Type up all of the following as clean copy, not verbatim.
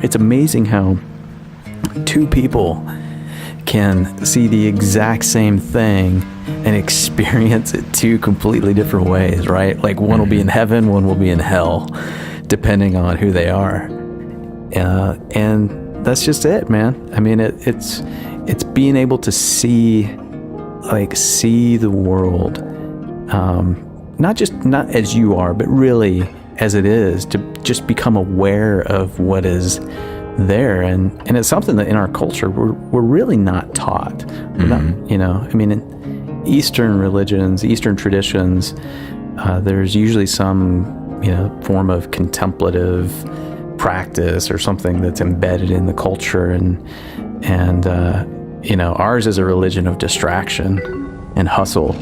It's amazing how two people can see the exact same thing and experience it two completely different ways, right? Like one will be in heaven, one will be in hell, depending on who they are. And that's just it, man. I mean, it's being able to see the world, not as you are, but really as it is, to just become aware of what is there. And it's something that in our culture we're really not taught. We're not, I mean, in Eastern religions, Eastern traditions, there's usually some form of contemplative practice or something that's embedded in the culture, and ours is a religion of distraction and hustle.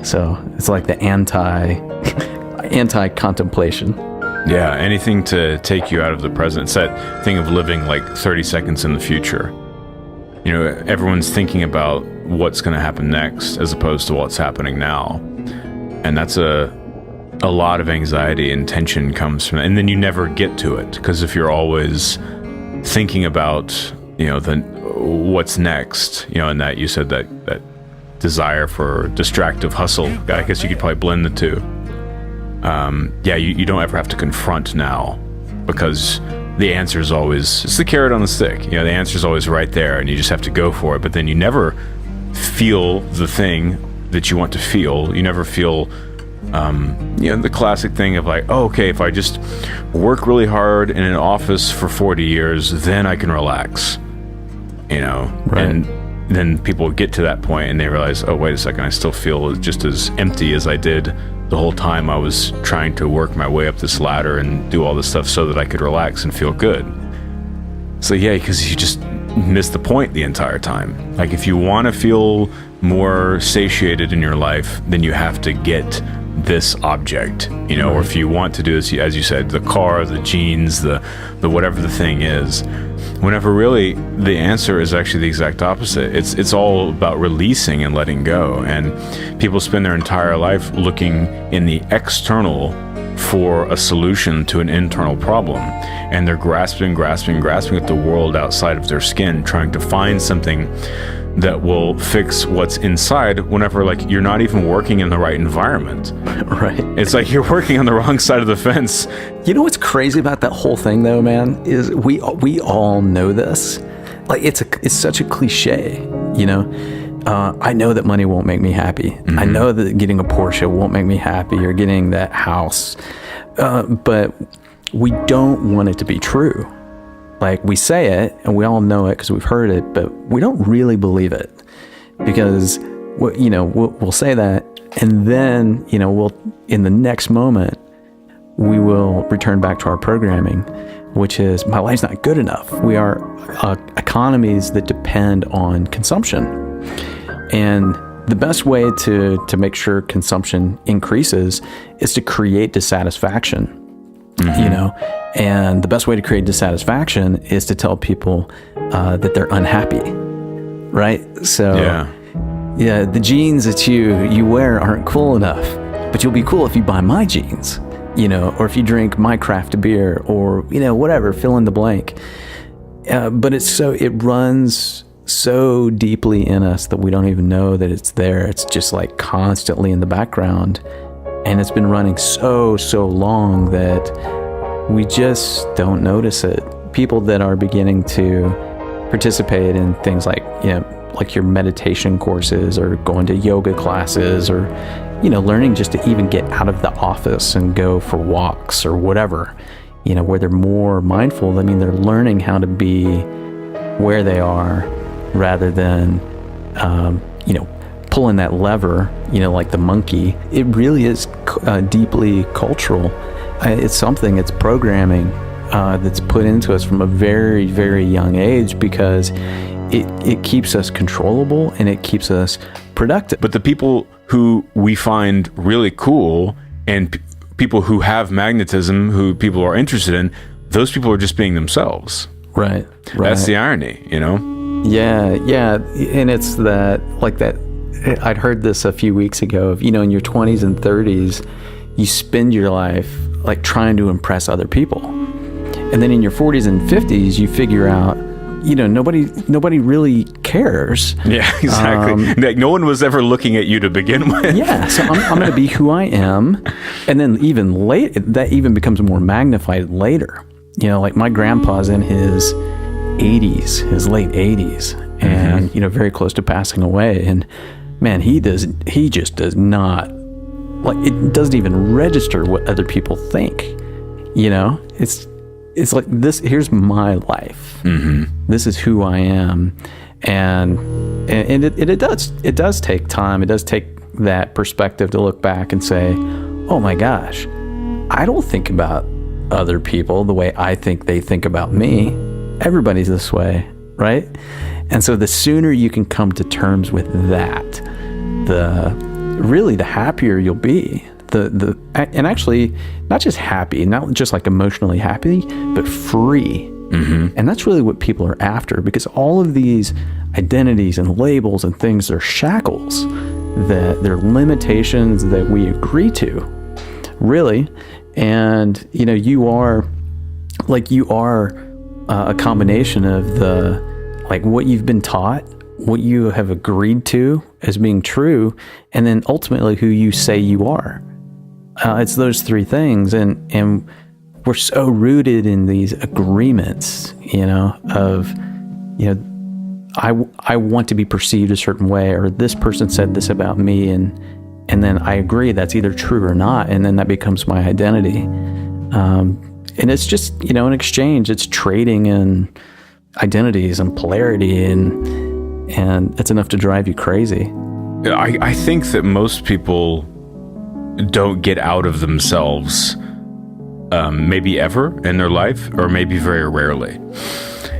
So it's like the anti-contemplation. Yeah, anything to take you out of the present. It's that thing of living like 30 seconds in the future. Everyone's thinking about what's going to happen next as opposed to what's happening now. And that's a lot of anxiety and tension comes from that. And then you never get to it, because if you're always thinking about, what's next, and that you said that desire for distractive hustle, I guess you could probably blend the two. You don't ever have to confront now, because the answer is always, it's the carrot on the stick. The answer is always right there, and you just have to go for it. But then you never feel the thing that you want to feel. You never feel, the classic thing of like, oh, okay, if I just work really hard in an office for 40 years, then I can relax, Right. And then people get to that point and they realize, oh, wait a second, I still feel just as empty as I did the whole time I was trying to work my way up this ladder and do all this stuff so that I could relax and feel good. So yeah, because you just missed the point the entire time. Like, if you want to feel more satiated in your life, then you have to get this object, or if you want to do this, as you said, the car, the jeans, the whatever the thing is, whenever really the answer is actually the exact opposite. It's all about releasing and letting go. And people spend their entire life looking in the external for a solution to an internal problem, and they're grasping at the world outside of their skin, trying to find something that will fix what's inside, whenever like you're not even working in the right environment. Right. It's like you're working on the wrong side of the fence. You know what's crazy about that whole thing though, man, is we all know this. Like, it's such a cliche, I know that money won't make me happy. Mm-hmm. I know that getting a Porsche won't make me happy, or getting that house. But we don't want it to be true. Like, we say it and we all know it because we've heard it, but we don't really believe it, because we'll say that, and then we'll, in the next moment, we will return back to our programming, which is, my life's not good enough. We are economies that depend on consumption, and the best way to make sure consumption increases is to create dissatisfaction. Mm-hmm. And the best way to create dissatisfaction is to tell people that they're unhappy, right? So, yeah, the jeans that you wear aren't cool enough, but you'll be cool if you buy my jeans, or if you drink my craft beer, or whatever, fill in the blank. But it runs so deeply in us that we don't even know that it's there. It's just like constantly in the background. And it's been running so long that we just don't notice it. People that are beginning to participate in things like, like your meditation courses, or going to yoga classes, or, learning just to even get out of the office and go for walks or whatever, where they're more mindful. I mean, they're learning how to be where they are rather than, pulling that lever, like the monkey. It really is deeply cultural. It's programming that's put into us from a very, very young age, because it keeps us controllable and it keeps us productive. But the people who we find really cool, and people who have magnetism, who people are interested in, those people are just being themselves. Right. That's the irony, Yeah. And it's that I'd heard this a few weeks ago of, in your 20s and 30s, you spend your life like trying to impress other people. And then in your 40s and 50s, you figure out, nobody really cares. Yeah, exactly. Like no one was ever looking at you to begin with. Yeah, so I'm going to be who I am. And then even late, that even becomes more magnified later. Like my grandpa's in his 80s, his late 80s, and, very close to passing away. And man, he just does not, like, it doesn't even register what other people think. It's like this. Here's my life. This is who I am, and it does take time. It does take that perspective to look back and say, "Oh my gosh, I don't think about other people the way I think they think about me. Everybody's this way, right?" And so the sooner you can come to terms with that, the happier you'll be. And actually not just happy, not just like emotionally happy, but free. And that's really what people are after, because all of these identities and labels and things are shackles, that they're limitations that we agree to, really. And you are a combination of what you've been taught, what you have agreed to as being true, and then ultimately who you say you are. It's those three things, and we're so rooted in these agreements, I want to be perceived a certain way, or this person said this about me, and then I agree that's either true or not, and then that becomes my identity. And it's just, an exchange. It's trading in identities and polarity, and it's enough to drive you crazy. I think that most people don't get out of themselves, maybe ever in their life, or maybe very rarely.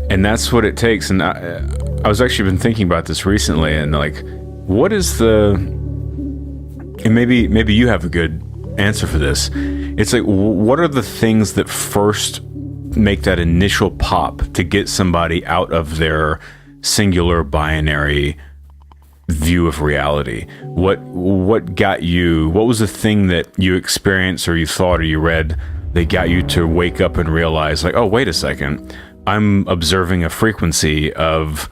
And that's what it takes. And I was actually been thinking about this recently, and like, what is and maybe you have a good answer for this. It's like, what are the things that first make that initial pop to get somebody out of their singular binary view of reality? What got you? What was the thing that you experienced, or you thought, or you read, that got you to wake up and realize, like, oh, wait a second, I'm observing a frequency of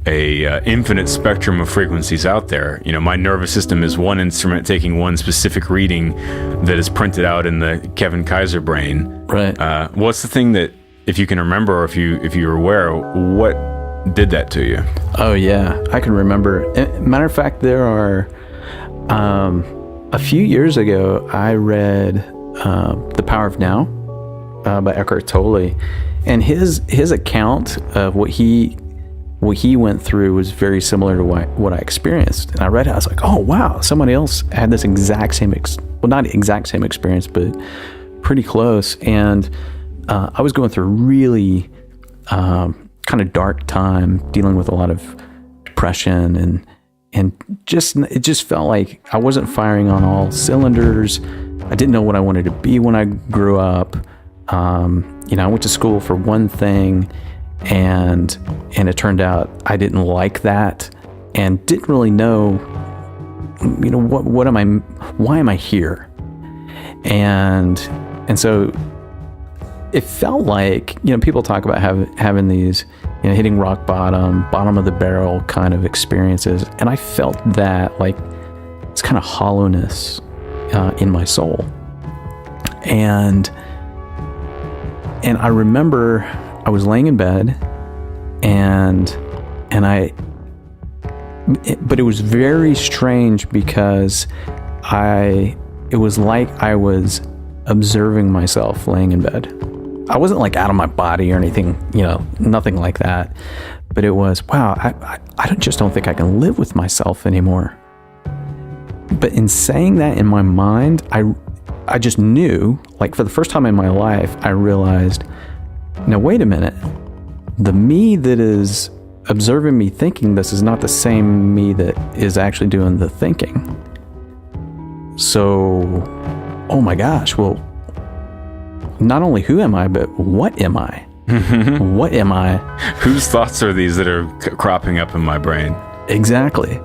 a infinite spectrum of frequencies out there. My nervous system is one instrument taking one specific reading that is printed out in the Kevin Kaiser brain. Right. What's the thing that, if you can remember, or if you're aware, what did that to you? Oh yeah, I can remember. Matter of fact, there are a few years ago, I read The Power of Now by Eckhart Tolle, and his account of what he went through was very similar to what I experienced. And I read it, I was like, oh wow, somebody else had this exact same not exact same experience, but pretty close. And I was going through a really kind of dark time, dealing with a lot of depression, and it just felt like I wasn't firing on all cylinders. I didn't know what I wanted to be when I grew up. I went to school for one thing, and it turned out I didn't like that, and didn't really know, what am I, why am I here? And so it felt like, people talk about having these, hitting rock bottom of the barrel kind of experiences. And I felt that, like, it's kind of hollowness in my soul. And I remember I was laying in bed, but it was very strange, because it was like I was observing myself laying in bed. I wasn't like out of my body or anything, nothing like that. But it was, wow, I just don't think I can live with myself anymore. But in saying that in my mind, I just knew, like, for the first time in my life, I realized, now wait a minute, the me that is observing me thinking this is not the same me that is actually doing the thinking. So, oh my gosh, well, not only who am I, but what am I? What am I? Whose thoughts are these that are cropping up in my brain? Exactly.